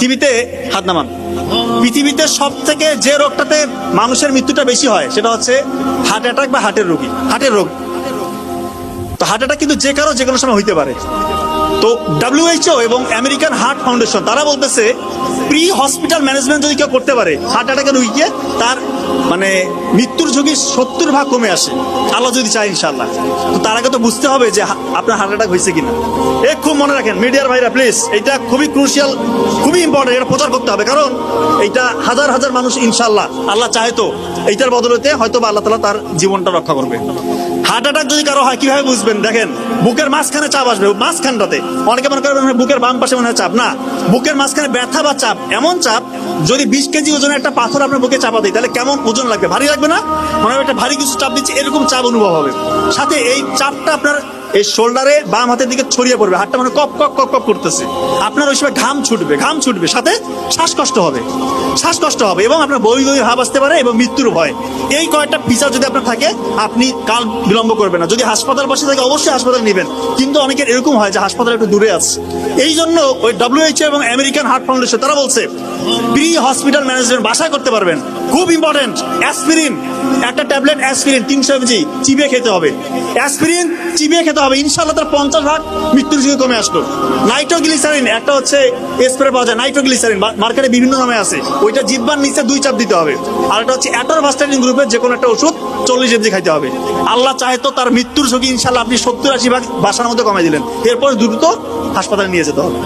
পৃথিবীতে হাত নামান। পৃথিবীতে সব থেকে যে রোগটাতে মানুষের মৃত্যুটা বেশি হয় সেটা হচ্ছে হার্ট অ্যাটাক বা হার্টের রোগী, হার্টের রোগ। তো হার্ট অ্যাটাক কিন্তু যে কারো যে কোনো সময় হইতে পারে। তো WHO এবং আমেরিকান হার্ট ফাউন্ডেশন তারা বলতেছে প্রি হসপিটাল ম্যানেজমেন্ট যদি কেউ করতে পারে হার্ট অ্যাটাকের রোগীকে, তার মানে মৃত্যুর ঝুঁকি 70% কমে আসে, আল্লাহ যদি চায় ইনশাআল্লাহ। তো তার আগে তো বুঝতে হবে যে আপনার হার্ট অ্যাটাক হয়েছে কিনা। খুব মনে রাখেন মিডিয়ার ভাইরা প্লিজ, এটা খুবই ক্রুশিয়াল, খুবই ইম্পর্টেন্ট, এটা প্রচার করতে হবে। কারণ এইটা হাজার হাজার মানুষ ইনশাআল্লাহ আল্লাহ চাহে তো এইটার বদলতে হয়তো বা আল্লাহ তাআলা তার জীবনটা রক্ষা করবে। হার্ট অ্যাটাক যদি কারো হয় কিভাবে বুঝবেন? দেখেন বুকের মাঝখানে চাপ আসবে, মাঝখানটাতে। অনেকে মনে করবেন বুকের বাম পাশে মনে হয় চাপ, না, বুকের মাঝখানে ব্যথা বা চাপ, এমন চাপ যদি 20 কেজি ওজনের একটা পাথর আপনার বুকে চাপা দিই তাহলে কেমন ওজন লাগবে? ভারী লাগবে না? মনে হয় একটা ভারী কিছু চাপ দিচ্ছে, এরকম চাপ অনুভব হবে। সাথে এই চাপটা আপনার এই শোল্ডারে বাম হাতের দিকে ছড়িয়ে পড়বে, হাতটা মানে কপ কপ কপ কপ করতেছে, আপনার ওই সময় ঘাম ছুটবে, সাথে শ্বাসকষ্ট হবে এবং আপনার বই ভাব আসতে পারে এবং মৃত্যুর ভয়। এই কয়েকটা ফিচার যদি আপনার থাকে আপনি কাল বিলম্ব করবেন না। যদি হাসপাতাল বসে থাকে অবশ্যই হাসপাতাল নেবেন, কিন্তু অনেকের এরকম হয় যে হাসপাতাল একটু দূরে আছে। এই জন্য ওই WHO এবং আমেরিকান হার্ট ফাউন্ডেশন তারা বলছে প্রি হসপিটাল ম্যানেজমেন্ট বাসায় করতে পারবেন। খুব ইম্পর্টেন্ট, অ্যাসপিরিন, একটা ট্যাবলেট অ্যাসপিরিন 300 mg চিবিয়ে খেতে হবে। অ্যাসপিরিন চিবিয়ে খেতে হবে, ইনশাআল্লাহ তার 50% মৃত্যুর ঝুঁকি কমে আসলো। নাইট্রোগ্লিসারিন একটা হচ্ছে স্প্রে পাওয়া যায়, নাইট্রোগ্লিসারিন মার্কেটে বিভিন্ন নামে আছে, ওইটা জিহ্বার নিচে 2 চাপ দিতে হবে। আর একটা হচ্ছে অ্যাটরভাস্টাটিন গ্রুপের যে কোনো একটা ওষুধ 40 mg খাইতে হবে। আল্লাহ চাহে তো তার মৃত্যুর ঝুঁকি ইনশাআল্লাহ আপনি 70-80% বাসার মধ্যে কমাই দিলেন, এরপর দ্রুত হাসপাতালে নিয়ে যেতে হবে।